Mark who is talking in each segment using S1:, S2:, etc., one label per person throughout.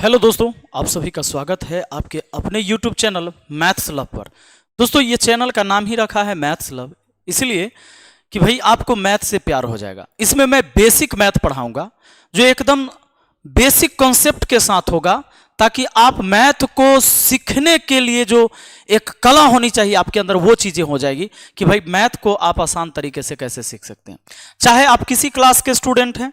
S1: Hello दोस्तों, आप सभी का स्वागत है आपके अपने YouTube चैनल मैथ्स लव पर। दोस्तों, ये चैनल का नाम ही रखा है मैथ्स लव, इसलिए कि भाई आपको मैथ से प्यार हो जाएगा। इसमें मैं बेसिक मैथ पढ़ाऊंगा जो एकदम बेसिक कॉन्सेप्ट के साथ होगा, ताकि आप मैथ को सीखने के लिए जो एक कला होनी चाहिए आपके अंदर, वो चीज़ें हो जाएगी कि भाई मैथ को आप आसान तरीके से कैसे सीख सकते हैं। चाहे आप किसी क्लास के स्टूडेंट हैं,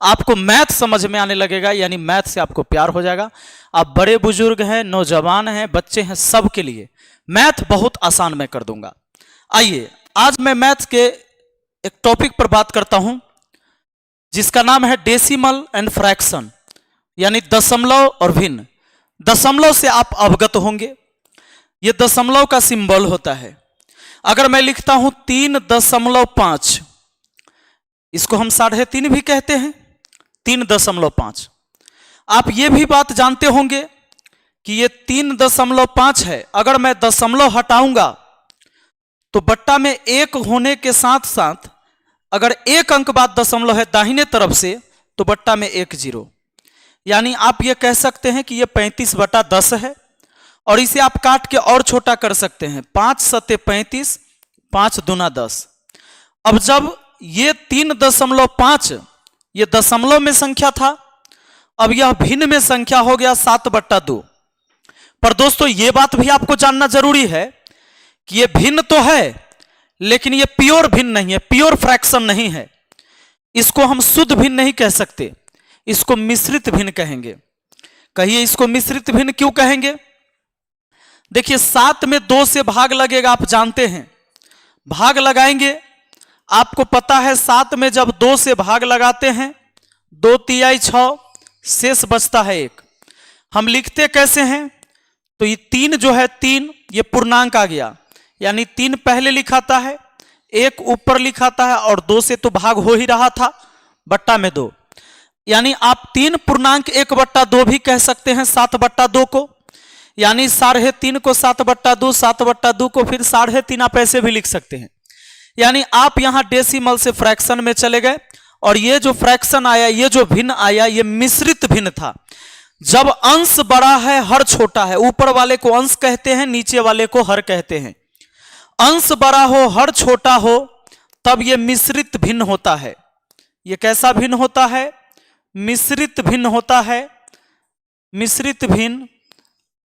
S1: आपको मैथ समझ में आने लगेगा, यानी मैथ से आपको प्यार हो जाएगा। आप बड़े बुजुर्ग हैं, नौजवान हैं, बच्चे हैं, सबके लिए मैथ बहुत आसान मैं कर दूंगा। आइए, आज मैं मैथ के एक टॉपिक पर बात करता हूं जिसका नाम है डेसिमल एंड फ्रैक्शन, यानी दशमलव और भिन्न। दशमलव से आप अवगत होंगे, यह दशमलव का सिंबल होता है। अगर मैं लिखता हूं 3.5, इसको हम 3.5 भी कहते हैं, 3.5। आप ये भी बात जानते होंगे कि ये 3.5 है। अगर मैं दशमलव हटाऊंगा तो बट्टा में 1 होने के साथ साथ अगर 1 अंक बाद दशमलव है दाहिने तरफ से, तो बट्टा में 1 0, यानी आप ये कह सकते हैं कि ये 35/10 है। और इसे आप काट के और छोटा कर सकते हैं, 5 सत्ते 35, 5 दूना 10। अब जब ये 3.5 ये दशमलव में संख्या था, अब यह भिन्न में संख्या हो गया 7/2। पर दोस्तों, ये बात भी आपको जानना जरूरी है कि ये भिन्न तो है, लेकिन ये प्योर भिन्न नहीं है, प्योर फ्रैक्शन नहीं है। इसको हम शुद्ध भिन्न नहीं कह सकते, इसको मिश्रित भिन्न कहेंगे। कहिए, इसको मिश्रित भिन्न क्यों कहेंगे? देखिए, 7 में 2 से भाग लगेगा, आप जानते हैं। भाग लगाएंगे, आपको पता है 7 में जब 2 से भाग लगाते हैं, 2 तिहाई 6, शेष बचता है 1। हम लिखते कैसे हैं? तो ये 3 जो है 3, ये पूर्णांक आ गया, यानी 3 पहले लिखाता है, 1 ऊपर लिखाता है, और 2 से तो भाग हो ही रहा था, बट्टा में 2, यानी आप 3 पूर्णांक 1/2 भी कह सकते हैं 7/2 को, यानी 3.5 को 7/2, 7/2 को फिर 3.5 आप ऐसे भी लिख सकते हैं। यानी आप यहां डेसिमल से फ्रैक्शन में चले गए, और ये जो फ्रैक्शन आया, ये जो भिन्न आया, ये मिश्रित भिन्न था। जब अंश बड़ा है, हर छोटा है, ऊपर वाले को अंश कहते हैं, नीचे वाले को हर कहते हैं। अंश बड़ा हो, हर छोटा हो, तब ये मिश्रित भिन्न होता है। ये कैसा भिन्न होता है? मिश्रित भिन्न होता है, मिश्रित भिन्न।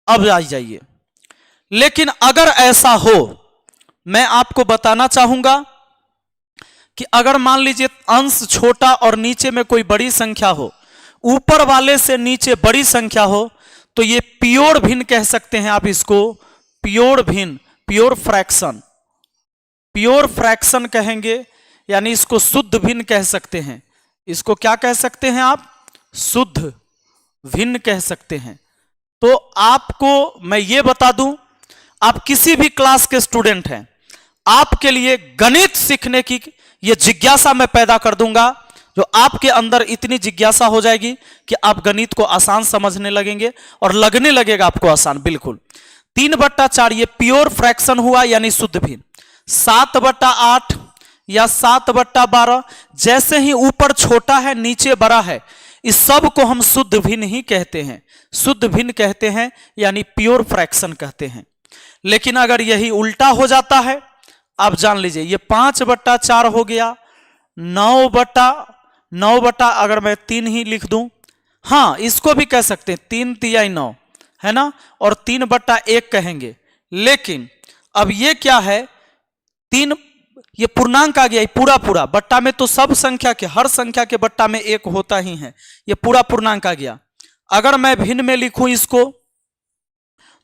S1: अब आ जाइए, लेकिन अगर ऐसा हो, मैं आपको बताना चाहूंगा कि अगर मान लीजिए अंश छोटा और नीचे में कोई बड़ी संख्या हो, ऊपर वाले से नीचे बड़ी संख्या हो, तो ये प्योर भिन्न कह सकते हैं आप इसको, प्योर भिन्न, प्योर फ्रैक्शन, प्योर फ्रैक्शन कहेंगे, यानी इसको शुद्ध भिन्न कह सकते हैं। इसको क्या कह सकते हैं आप? शुद्ध भिन्न कह सकते हैं। तो आपको मैं ये बता दूं, आप किसी भी क्लास के स्टूडेंट हैं, आपके लिए गणित सीखने की ये जिज्ञासा मैं पैदा कर दूंगा, जो आपके अंदर इतनी जिज्ञासा हो जाएगी कि आप गणित को आसान समझने लगेंगे और लगने लगेगा आपको आसान। बिल्कुल 3/4 ये प्योर फ्रैक्शन हुआ, यानी शुद्ध भिन्न। 7/8 या 7/12, जैसे ही ऊपर छोटा है नीचे बड़ा है, इस सब को हम शुद्ध भिन्न ही कहते हैं, शुद्ध भिन्न कहते हैं, यानी प्योर फ्रैक्शन कहते हैं। लेकिन अगर यही उल्टा हो जाता है, आप जान लीजिए, ये 5/4 हो गया, 9/9 अगर मैं 3 ही लिख दूं, हाँ इसको भी कह सकते हैं, 3 तिहाई 9 है ना, और 3/1 कहेंगे। लेकिन अब ये क्या है? 3 ये पूर्णांक आ गया, पूरा पूरा बट्टा में, तो सब संख्या के, हर संख्या के बट्टा में 1 होता ही है, ये पूरा पूर्णांक आ गया। अगर मैं भिन्न में लिखूं इसको,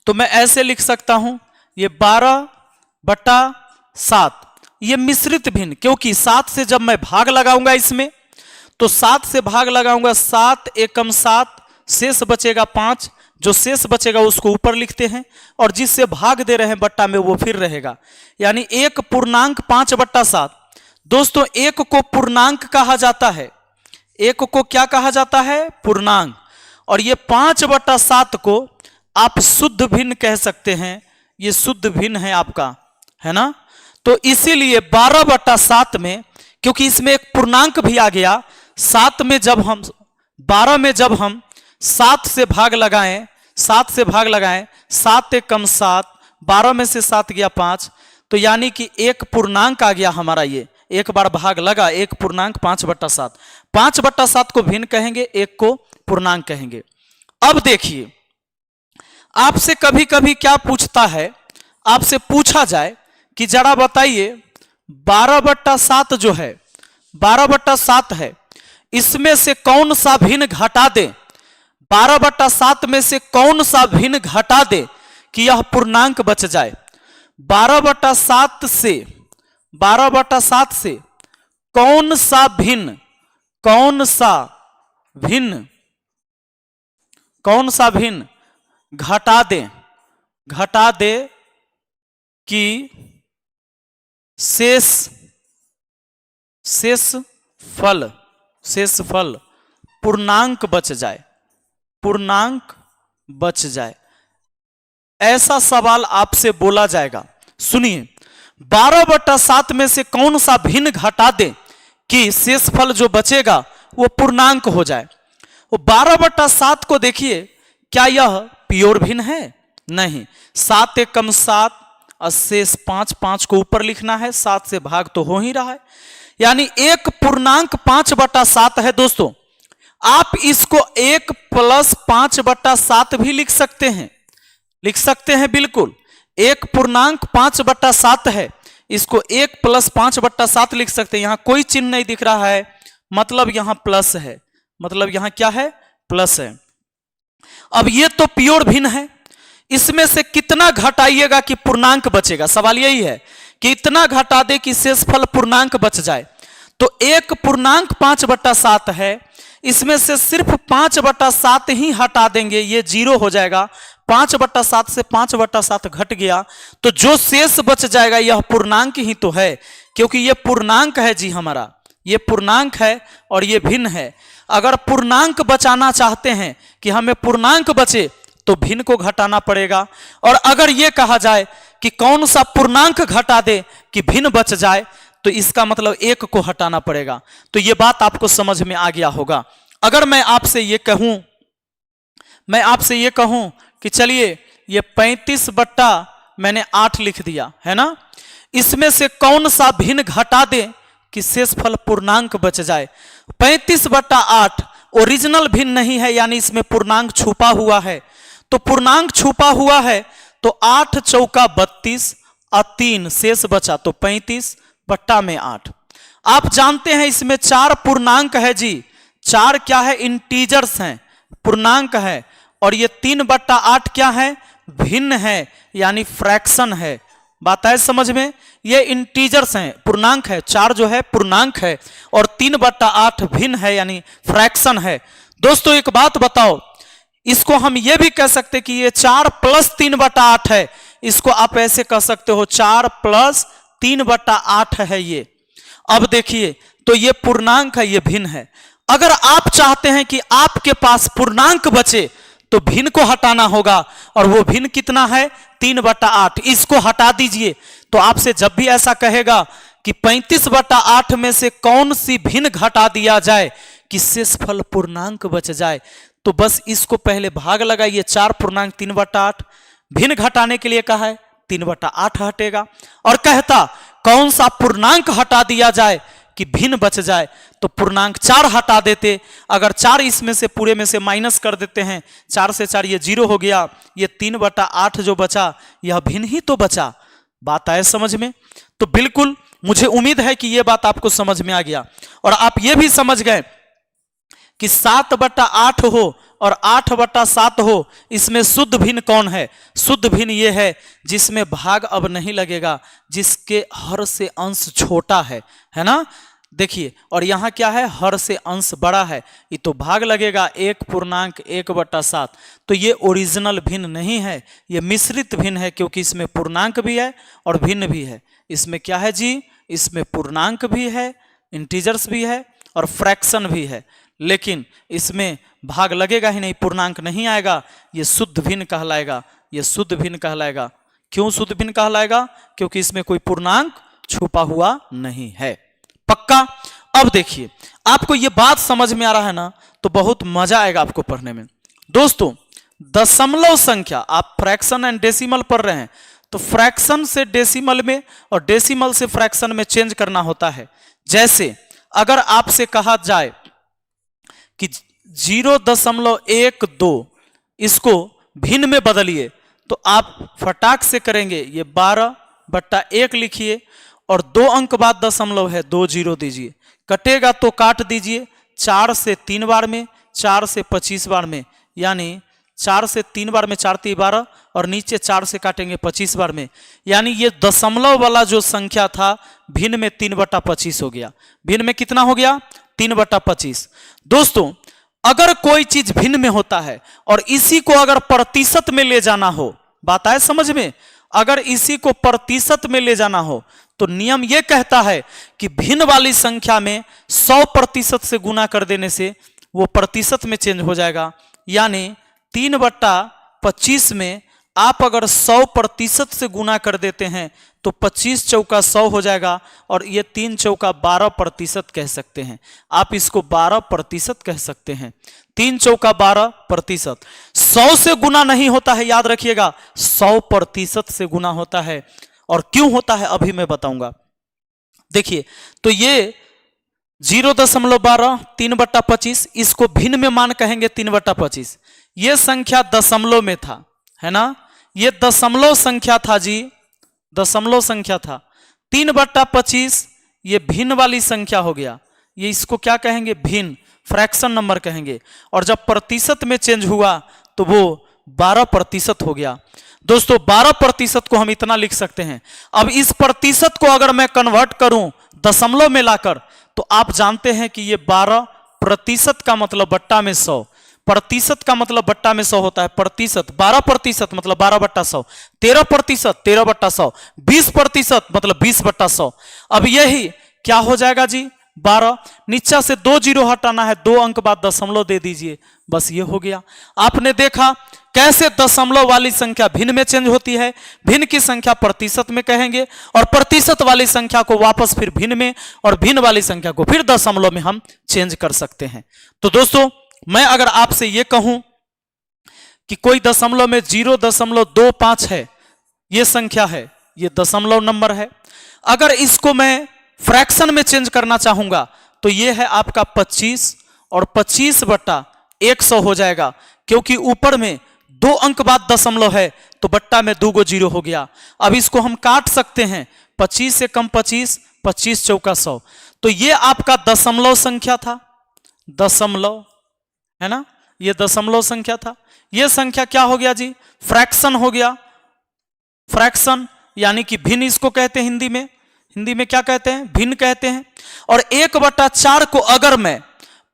S1: तो मैं ऐसे लिख सकता हूं, ये 12/7, ये मिश्रित भिन्न, क्योंकि 7 से जब मैं भाग लगाऊंगा इसमें, तो 7 से भाग लगाऊंगा, 7 एकम 7, शेष बचेगा 5, जो शेष बचेगा उसको ऊपर लिखते हैं, और जिससे भाग दे रहे हैं बट्टा में वो फिर रहेगा, यानी 1 पूर्णांक 5/7। दोस्तों, 1 को पूर्णांक कहा जाता है, 1 को क्या कहा जाता है? पूर्णांक। और ये 5/7 को आप शुद्ध भिन्न कह सकते हैं, ये शुद्ध भिन्न है आपका, है ना। तो इसीलिए 12/7 में, क्योंकि इसमें एक पूर्णांक भी आ गया, 7 में जब हम 12 में जब हम 7 से भाग लगाएं, 7 से भाग लगाएं, 7 एकम 7, 12 में से 7 गया 5, तो यानी कि एक पूर्णांक आ गया हमारा। ये एक बार भाग लगा, एक पूर्णांक 5/7। 5/7 को भिन्न कहेंगे, एक को पूर्णांक कहेंगे। अब देखिए, आपसे कभी कभी क्या पूछता है, आपसे पूछा जाए कि जरा बताइए 12/7 जो है, 12/7 है, इसमें से कौन सा भिन्न घटा दे, 12/7 में से कौन सा भिन्न घटा दे कि यह पूर्णांक बच जाए। 12/7 से, 12/7 से कौन सा भिन्न, कौन सा भिन्न, कौन सा भिन्न घटा दे, घटा दे कि शेष, शेष फल, शेष फल पूर्णांक बच जाए, पूर्णांक बच जाए। ऐसा सवाल आपसे बोला जाएगा। सुनिए, 12/7 में से कौन सा भिन्न घटा दे कि शेष फल जो बचेगा वो पूर्णांक हो जाए। वो 12/7 को देखिए, क्या यह प्योर भिन्न है? नहीं। 7 एकम 7 और शेष 5, 5 को ऊपर लिखना है, 7 से भाग तो हो ही रहा है, यानी एक पूर्णांक 5/7 है। दोस्तों, आप इसको 1 + 5/7 भी लिख सकते हैं, लिख सकते हैं बिल्कुल। एक पूर्णांक 5/7 है, इसको 1 + 5/7 लिख सकते हैं। यहां कोई चिन्ह नहीं दिख रहा है, मतलब यहां प्लस है, मतलब यहां क्या है? प्लस है। अब ये तो प्योर भिन्न है, इसमें से कितना घटाइएगा कि पूर्णांक बचेगा? सवाल यही है कि इतना घटा दे कि शेष फल पूर्णांक बच जाए। तो एक पूर्णांक 5/7 है, इसमें से सिर्फ 5/7 ही हटा देंगे, ये 0 हो जाएगा। 5/7 से 5/7 घट गया, तो जो शेष बच जाएगा यह पूर्णांक ही तो है, क्योंकि यह पूर्णांक है जी हमारा, ये पूर्णांक है और ये भिन्न है। अगर पूर्णांक बचाना चाहते हैं कि हमें पूर्णांक बचे, तो भिन्न को घटाना पड़ेगा। और अगर यह कहा जाए कि कौन सा पूर्णांक घटा दे कि भिन्न बच जाए, तो इसका मतलब 1 को हटाना पड़ेगा। तो यह बात आपको समझ में आ गया होगा। अगर मैं आपसे यह कहूं, मैं आपसे यह कहूं कि चलिए ये 35 मैंने 8 लिख दिया है ना, इसमें से कौन सा भिन्न घटा दे कि शेष फल पूर्णांक बच जाए। 35/8 ओरिजिनल भिन्न नहीं है, यानी इसमें पूर्णांक छुपा हुआ है। तो पूर्णांक छुपा हुआ है, तो 8 चौका 32 और 3 शेष बचा, तो 35/8। आप जानते हैं इसमें 4 पूर्णांक है जी, 4 क्या है? इंटीजर्स हैं, पूर्णांक है। और ये 3/8 क्या है? भिन्न है, यानी फ्रैक्शन है। बात है समझ में? ये इंटीजर्स हैं, पूर्णांक है। 4 जो है पूर्णांक है और 3/8 भिन्न है, यानी फ्रैक्शन है। दोस्तों एक बात बताओ, इसको हम ये भी कह सकते कि ये 4 + 3/8 है। इसको आप ऐसे कह सकते हो 4 + 3/8 है ये। अब देखिए, तो ये पूर्णांक है, ये भिन्न है। अगर आप चाहते हैं कि आपके पास पूर्णांक बचे, तो भिन्न को हटाना होगा, और वो भिन्न कितना है? 3/8। इसको हटा दीजिए। तो आपसे जब भी ऐसा कहेगा कि 35/8 में से कौन सी भिन्न घटा दिया जाए कि शेष फल पूर्णांक बच जाए, तो बस इसको पहले भाग लगाइए। 4 पूर्णांक 3/8, भिन्न घटाने के लिए कहा है 3/8 हटेगा। और कहता कौन सा पूर्णांक हटा दिया जाए कि भिन्न बच जाए, तो पूर्णांक 4 हटा देते। अगर 4 इसमें से पूरे में से माइनस कर देते हैं, 4 से 4 ये 0 हो गया, ये 3/8 जो बचा यह भिन्न ही तो बचा। बात आए समझ में? तो बिल्कुल मुझे उम्मीद है कि यह बात आपको समझ में आ गया, और आप यह भी समझ गए कि 7/8 हो और 8/7 हो, इसमें शुद्ध भिन्न कौन है? शुद्ध भिन्न ये है जिसमें भाग अब नहीं लगेगा, जिसके हर से अंश छोटा है ना। देखिए, और यहां क्या है? हर से अंश बड़ा है, ये तो भाग लगेगा 1 पूर्णांक 1/7। तो ये ओरिजिनल भिन्न नहीं है, ये मिश्रित भिन्न है, क्योंकि इसमें पूर्णांक भी है और भिन्न भी है। इसमें क्या है जी? इसमें पूर्णांक भी है, इंटीजर्स भी है और फ्रैक्शन भी है, लेकिन इसमें भाग लगेगा ही नहीं, पूर्णांक नहीं आएगा। ये शुद्ध भिन्न कहलाएगा, ये शुद्ध भिन्न कहलाएगा। क्यों शुद्ध भिन्न कहलाएगा? क्योंकि इसमें कोई पूर्णांक छुपा हुआ नहीं है। पक्का? अब देखिए, आपको ये बात समझ में आ रहा है ना, तो बहुत मजा आएगा आपको पढ़ने में। दोस्तों दशमलव संख्या, आप फ्रैक्शन एंड डेसिमल पढ़ रहे हैं तो फ्रैक्शन से डेसिमल में और डेसिमल से फ्रैक्शन में चेंज करना होता है। जैसे अगर आपसे कहा जाए कि 0.12 इसको भिन्न में बदलिए तो आप फटाक से करेंगे, ये 12/1 लिखिए और 2 अंक बाद दशमलव है, 2 जीरो दीजिए, कटेगा तो काट दीजिए 4 से 3 बार में, 4 से 25 बार में, यानी 4 से 3 बार में 4 3 12 और नीचे 4 से काटेंगे 25 बार में, यानी ये दशमलव वाला जो संख्या था भिन्न में 3/25 हो गया। भिन्न में कितना हो गया? 3/25। दोस्तों अगर कोई चीज भिन्न में होता है और इसी को अगर प्रतिशत में ले जाना हो, बात आए समझ में, अगर इसी को प्रतिशत में ले जाना हो तो नियम यह कहता है कि भिन्न वाली संख्या में 100% से गुना कर देने से वो प्रतिशत में चेंज हो जाएगा। यानी 3/25 में आप अगर 100% से गुना कर देते हैं तो 25 चौका 100 हो जाएगा और ये 3 चौका 12% कह सकते हैं। आप इसको 12% कह सकते हैं। 3 चौका 12%। 100 से गुना नहीं होता है, याद रखिएगा, 100% से गुना होता है। और क्यों होता है अभी मैं बताऊंगा। देखिए तो ये 0.12 3/25, इसको भिन्न में मान कहेंगे 3/25। ये संख्या दशमलव में था, है ना, ये दशमलव संख्या था जी, दशमलव संख्या था। 3/25 ये भिन्न वाली संख्या हो गया, ये इसको क्या कहेंगे? भिन्न, फ्रैक्शन नंबर कहेंगे। और जब प्रतिशत में चेंज हुआ तो वो 12% हो गया। दोस्तों 12% को हम इतना लिख सकते हैं। अब इस प्रतिशत को अगर मैं कन्वर्ट करूं दशमलव में लाकर तो आप जानते हैं कि ये 12% का मतलब बट्टा में 100, प्रतिशत का मतलब बट्टा में 100 होता है, प्रतिशत 12% मतलब 12/100, 13% 13/100, 20% मतलब 20/100। अब यही क्या हो जाएगा जी? 12, नीचे से 2 जीरो हटाना है, 2 अंक बाद दशमलव दे दीजिए, बस ये हो गया। आपने देखा कैसे दशमलव वाली संख्या भिन्न में चेंज होती है, भिन्न की संख्या प्रतिशत में कहेंगे और प्रतिशत वाली संख्या को वापस फिर भिन्न में और भिन्न वाली संख्या को फिर दशमलव में हम चेंज कर सकते हैं। तो दोस्तों मैं अगर आपसे यह कहूं कि कोई दशमलव में 0.25 है, यह संख्या है, यह दशमलव नंबर है, अगर इसको मैं फ्रैक्शन में चेंज करना चाहूंगा तो यह है आपका 25 और 25/100 हो जाएगा, क्योंकि ऊपर में 2 अंक बाद दशमलव है तो बट्टा में 2 जीरो हो गया। अब इसको हम काट सकते हैं, 25 से कम 25, 25 चौका 100, तो ये आपका दशमलव संख्या था, दशमलव, है ना, ये दशमलव संख्या था। ये संख्या क्या हो गया जी? फ्रैक्शन हो गया। फ्रैक्शन यानी कि भिन्न इसको कहते हैं हिंदी में, हिंदी में क्या कहते हैं? भिन्न कहते हैं। और 1/4 को अगर मैं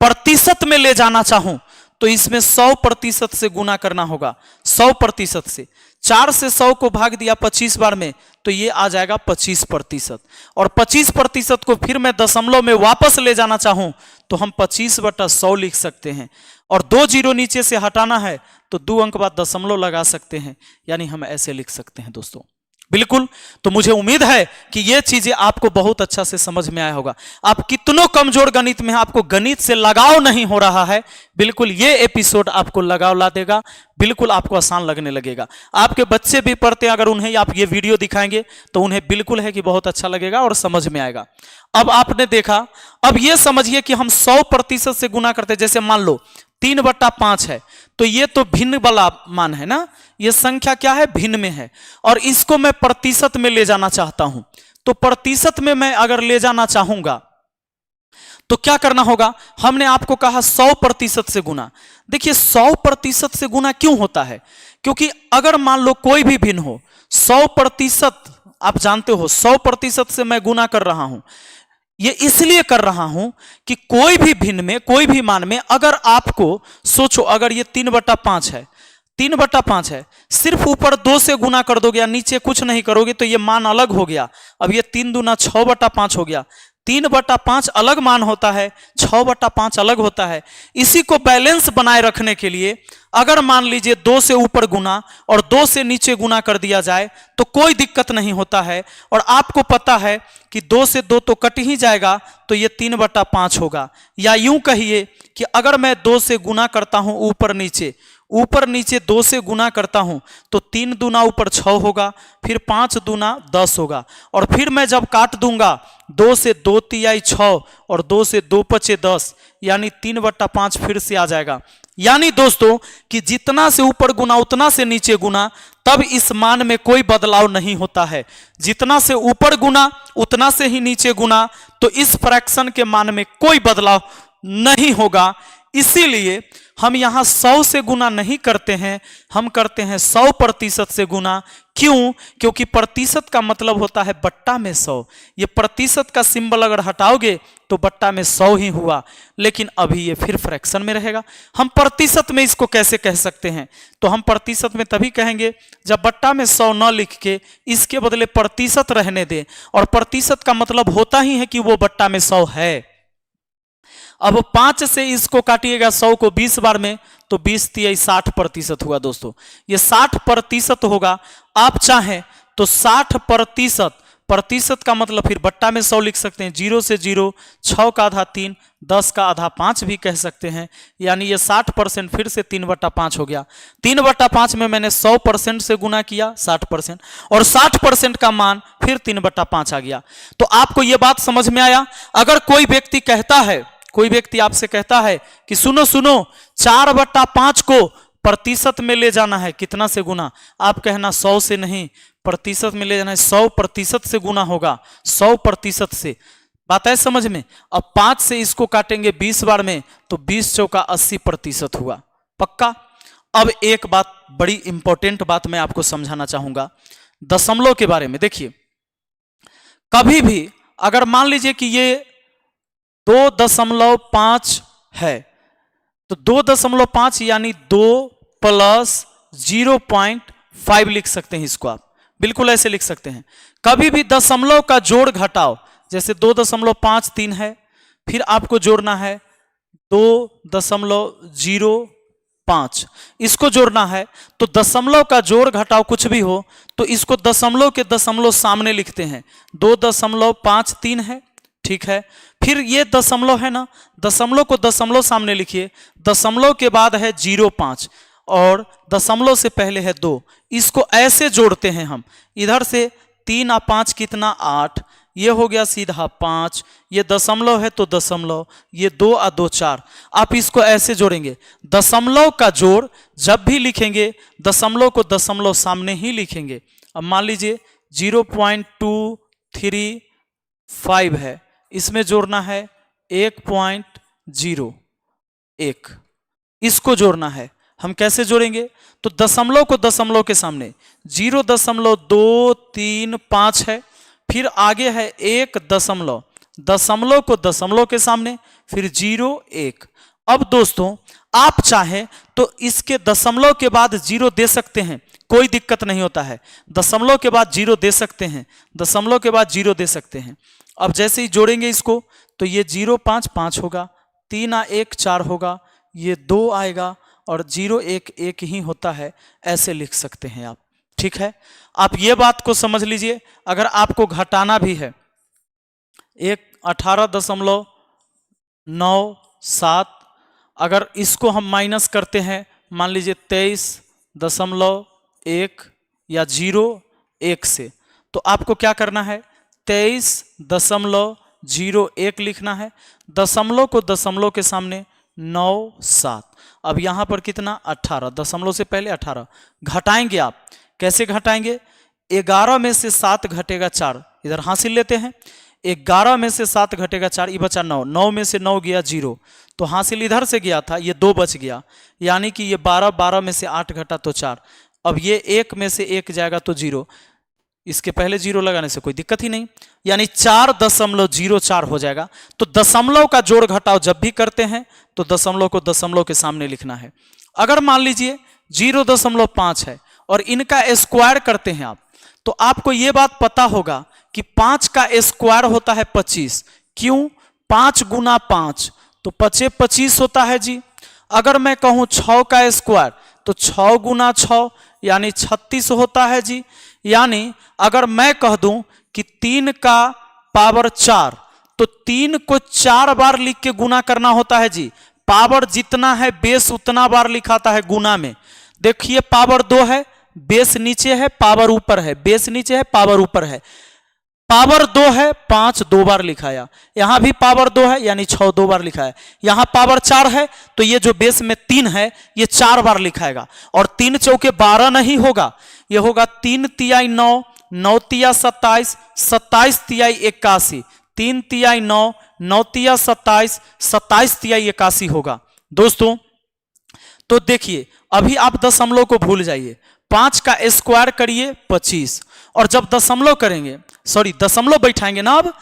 S1: प्रतिशत में ले जाना चाहूं तो इसमें 100% से गुना करना होगा, 100% से। 4 से 100 को भाग दिया 25 बार में तो ये आ जाएगा 25%। और 25% को फिर मैं दशमलव में वापस ले जाना चाहूं तो हम 25/100 लिख सकते हैं। और 2 जीरो नीचे से हटाना है तो 2 अंक बाद दशमलव लगा सकते हैं, यानी हम ऐसे लिख सकते हैं दोस्तों। बिल्कुल, तो मुझे उम्मीद है कि ये चीजें आपको बहुत अच्छा से समझ में आया होगा। आप कितनों कमजोर गणित में हैं, आपको गणित से लगाव नहीं हो रहा है, बिल्कुल ये एपिसोड आपको लगाव ला देगा, बिल्कुल आपको आसान लगने लगेगा। आपके बच्चे भी पढ़ते हैं, अगर उन्हें आप ये वीडियो दिखाएंगे तो उन्हें बिल्कुल है कि बहुत अच्छा लगेगा और समझ में आएगा। अब आपने देखा, अब ये समझिए कि हम 100% से गुना करते, जैसे मान लो 3/5 है तो ये तो भिन्न वाला मान है ना, ये संख्या क्या है? भिन्न में है। और इसको मैं प्रतिशत में ले जाना चाहता हूं तो प्रतिशत में मैं अगर ले जाना चाहूंगा तो क्या करना होगा? हमने आपको कहा 100% से गुना। देखिए 100% से गुना क्यों होता है? क्योंकि अगर मान लो कोई भी भिन्न हो, 100%, आप जानते हो 100% से मैं गुना कर रहा हूं, ये इसलिए कर रहा हूं कि कोई भी भिन्न में, कोई भी मान में, अगर आपको सोचो, अगर ये 3/5 है, 3/5 है, सिर्फ ऊपर 2 से गुना कर दोगे या नीचे कुछ नहीं करोगे तो ये मान अलग हो गया। अब ये 3 दूना 6/5 हो गया। 3/5 अलग मान होता है, 6/5 अलग होता है। इसी को बैलेंस बनाए रखने के लिए अगर मान लीजिए 2 से ऊपर गुना और 2 से नीचे गुना कर दिया जाए तो कोई दिक्कत नहीं होता है। और आपको पता है कि 2 से 2 तो कट ही जाएगा, तो ये 3/5 होगा। या यूं कहिए कि अगर मैं 2 से गुना करता हूं ऊपर नीचे 2 से गुना करता हूं तो 3 दूना ऊपर 6 होगा, फिर 5 दूना 10 होगा। और फिर मैं जब काट दूंगा 2 से 2 तिहाई 6 और 2 से 2 पचे 10, यानी 3/5 फिर से आ जाएगा। यानी दोस्तों कि जितना से ऊपर गुना उतना से नीचे गुना, तब इस मान में कोई बदलाव नहीं होता है। जितना से ऊपर गुना उतना से ही नीचे गुना, तो इस फ्रैक्शन के मान में कोई बदलाव नहीं होगा। इसीलिए हम यहां 100 से गुना नहीं करते हैं, हम करते हैं 100% से गुना। क्यों? क्योंकि प्रतिशत का मतलब होता है बट्टा में 100। ये प्रतिशत का सिंबल अगर हटाओगे तो बट्टा में 100 ही हुआ, लेकिन अभी ये फिर फ्रैक्शन में रहेगा। हम प्रतिशत में इसको कैसे कह सकते हैं? तो हम प्रतिशत में तभी कहेंगे जब बट्टा में 100 न लिख के इसके बदले प्रतिशत रहने दें, और प्रतिशत का मतलब होता ही है कि वो बट्टा में 100 है। अब 5 से इसको काटिएगा 100 को 20 बार में, तो 20 तिहाई 60% हुआ दोस्तों। ये 60% होगा। आप चाहें तो 60%, प्रतिशत का मतलब फिर बट्टा में 100 लिख सकते हैं। 0 से 0, 6 का आधा 3, 10 का आधा 5 भी कह सकते हैं। यानी ये 60% फिर से 3/5 हो गया। 3/5 में मैंने 100% से गुना किया 60%, और 60% का मान फिर 3/5 आ गया। तो आपको ये बात समझ में आया? अगर कोई व्यक्ति आपसे कहता है कि सुनो 4/5 को प्रतिशत में ले जाना है, कितना से गुना? आप कहना 100 से नहीं, प्रतिशत में ले जाना है, 100% से गुना होगा, 100% से। बात है समझ में? अब 5 से इसको काटेंगे 20 बार में, तो 20 चौका 80% हुआ। पक्का? अब एक बात, बड़ी इंपॉर्टेंट बात मैं आपको समझाना चाहूंगा दशमलव के बारे में। देखिए, कभी भी अगर मान लीजिए कि ये 2.5 है, तो 2.5 यानी 2 + 0.5 लिख सकते हैं। इसको आप बिल्कुल ऐसे लिख सकते हैं। कभी भी दशमलव का जोड़ घटाओ, जैसे 2.53 है, फिर आपको जोड़ना है 2.05, इसको जोड़ना है। तो दशमलव का जोड़ घटाओ कुछ भी हो तो इसको दशमलव के दशमलव सामने लिखते हैं। 2.53 है, ठीक है। फिर ये दशमलव है ना, दशमलव को दशमलव सामने लिखिए। दशमलव के बाद है 0.5 और दशमलव से पहले है 2। इसको ऐसे जोड़ते हैं हम। इधर से 3 और 5 कितना? 8। ये हो गया सीधा 5। ये दशमलव है तो दशमलव, ये 2 और 2 4। आप इसको ऐसे जोड़ेंगे। दशमलव का जोड़ जब भी लिखेंगे दशमलव को दशमलव सामने ही लिखेंगे। अब मान लीजिए 0.235 है, इसमें जोड़ना है 1.01, इसको जोड़ना है। हम कैसे जोड़ेंगे? तो दशमलव को दशमलव के सामने 0.235 है, फिर आगे है 1 दशमलव, दशमलव को दशमलव के सामने, फिर 0.1। अब दोस्तों आप चाहें तो इसके दशमलव के बाद 0 दे सकते हैं, कोई दिक्कत नहीं होता है। दशमलव के बाद 0 दे सकते हैं, दशमलव के बाद 0 दे सकते हैं। अब जैसे ही जोड़ेंगे इसको तो ये 0.5 होगा, 3 और 1 4 होगा, ये 2 आएगा और 0.1 ही होता है। ऐसे लिख सकते हैं आप, ठीक है। आप ये बात को समझ लीजिए। अगर आपको घटाना भी है, 18.97, अगर इसको हम माइनस करते हैं, मान लीजिए 23.1 या 0.1 से, तो आपको क्या करना है? 23.01 लिखना है। दशमलव को दशमलव के सामने 9 7। अब यहां पर कितना? 18, दशमलव से पहले 18। घटाएंगे आप, कैसे घटाएंगे? 11 में से 7 घटेगा 4, इधर हासिल लेते हैं। 11 में से 7 घटेगा 4, ये बचा 9। 9 में से 9 गया 0, तो हासिल इधर से गया था, ये 2 बच गया। यानी कि ये 12, 12 में से 8 घटा तो 4। अब ये 1 में से 1 जाएगा तो 0, इसके पहले 0 लगाने से कोई दिक्कत ही नहीं, यानी 4.04 हो जाएगा। तो दशमलव का जोड़ घटाव जब भी करते हैं तो दशमलव को दशमलव के सामने लिखना है। अगर मान लीजिए 0.5 है और इनका स्क्वायर करते हैं आप, तो आपको यह बात पता होगा कि 5 का स्क्वायर होता है 25। क्यों? 5 गुना 5 तो 25 होता है जी। अगर मैं कहूँ 6 का स्क्वायर तो 6 गुना 6 यानी 36 होता है जी। यानी अगर मैं कह दूं कि 3 का पावर 4 तो 3 को 4 बार लिख के गुना करना होता है जी। पावर जितना है बेस उतना बार लिखाता है गुना में। देखिए पावर 2 है, बेस नीचे है, पावर ऊपर है, बेस नीचे है, पावर ऊपर है। पावर 2 है, 5 2 बार लिखाया। यहां भी पावर 2 है यानी 6 2 बार लिखा है। यहां पावर 4 है तो ये जो बेस में 3 है ये 4 बार लिखाएगा। और 3 चौके 12 नहीं होगा, ये होगा 3 तिहाई 9, 9 तिया 27, 27 तिहाई 81, 3 तिहाई 9, 9 तिया 27, 27 तिहाई 81 होगा। दोस्तों तो देखिए अभी आप दशमलव को भूल जाइए। 5 का स्क्वायर करिए 25, और जब दशमलव करेंगे, सॉरी दशमलव बैठाएंगे ना अब,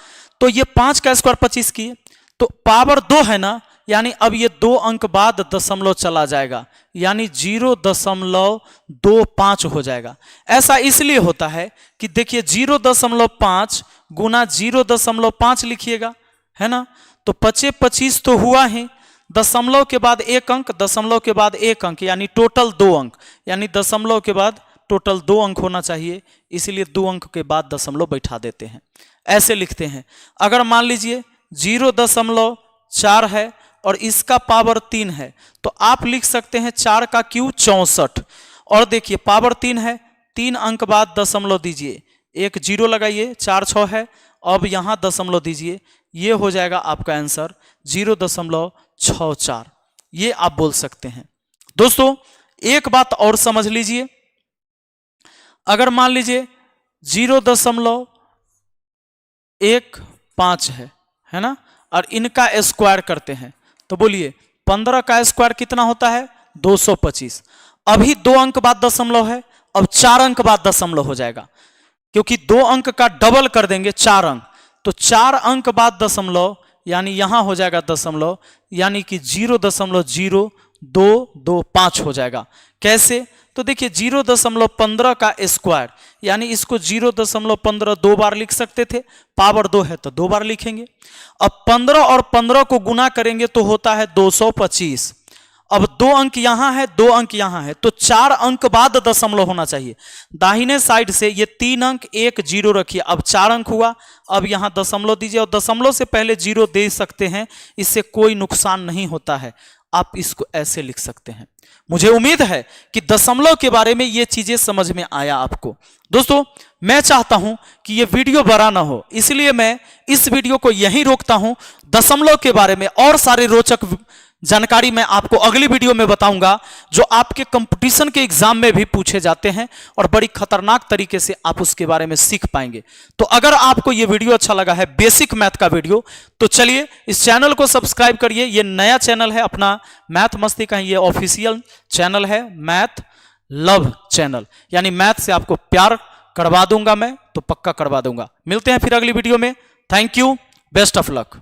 S1: तो ये 5 का स्क्वायर 25 किए तो पावर 2 है ना, यानी अब ये 2 अंक बाद दशमलव चला जाएगा, यानी 0.25 हो जाएगा। ऐसा इसलिए होता है कि देखिए 0.5 गुना 0.5 लिखिएगा, है ना, तो 25 तो हुआ ही, दशमलव के बाद 1 अंक, दशमलव के बाद 1 अंक, यानी टोटल 2 अंक, यानी दशमलव के बाद टोटल 2 अंक होना चाहिए, इसलिए 2 अंक के बाद दशमलव बैठा देते हैं। ऐसे लिखते हैं। अगर मान लीजिए 0.4 है और इसका पावर 3 है तो आप लिख सकते हैं 4 का क्यूब 64। और देखिए पावर 3 है, 3 अंक बाद दशमलव दीजिए, एक 0 लगाइए, 4 6 है, अब यहां दशमलव दीजिए, ये हो जाएगा आपका आंसर 0.64। ये आप बोल सकते हैं। दोस्तों एक बात और समझ लीजिए, अगर मान लीजिए 0.15 है ना, और इनका स्क्वायर करते हैं तो बोलिए 15 का स्क्वायर कितना होता है 225। अभी 2 अंक बाद दशमलव है, अब 4 अंक बाद दशमलव हो जाएगा, क्योंकि 2 अंक का डबल कर देंगे 4 अंक, तो 4 अंक बाद दशमलव, यानी यहां हो जाएगा दशमलव, यानी कि 0.0225 हो जाएगा। कैसे, तो देखिए 0.15 का स्क्वायर, यानी इसको 0.15 2 बार लिख सकते थे, पावर 2 है तो 2 बार लिखेंगे। अब 15 और 15 को गुना करेंगे तो होता है 225। अब 2 अंक यहां है, 2 अंक यहां है, तो 4 अंक बाद दशमलव होना चाहिए। दाहिने साइड से ये 3 अंक 1 0 रखिए, अब 4 अंक हुआ, अब यहां दशमलव दीजिए, और दशमलव से पहले 0 दे सकते हैं, इससे कोई नुकसान नहीं होता है। आप इसको ऐसे लिख सकते हैं। मुझे उम्मीद है कि दशमलव के बारे में ये चीजें समझ में आया आपको। दोस्तों मैं चाहता हूं कि ये वीडियो बड़ा ना हो, इसलिए मैं इस वीडियो को यहीं रोकता हूं। दशमलव के बारे में और सारे रोचक जानकारी मैं आपको अगली वीडियो में बताऊंगा, जो आपके कंपटीशन के एग्जाम में भी पूछे जाते हैं और बड़ी खतरनाक तरीके से आप उसके बारे में सीख पाएंगे। तो अगर आपको ये वीडियो अच्छा लगा है, बेसिक मैथ का वीडियो, तो चलिए इस चैनल को सब्सक्राइब करिए। ये नया चैनल है अपना मैथ मस्ती का, ये ऑफिशियल चैनल है मैथ लव चैनल, यानी मैथ से आपको प्यार करवा दूंगा मैं, तो पक्का करवा दूंगा। मिलते हैं फिर अगली वीडियो में। Thank you, best of luck.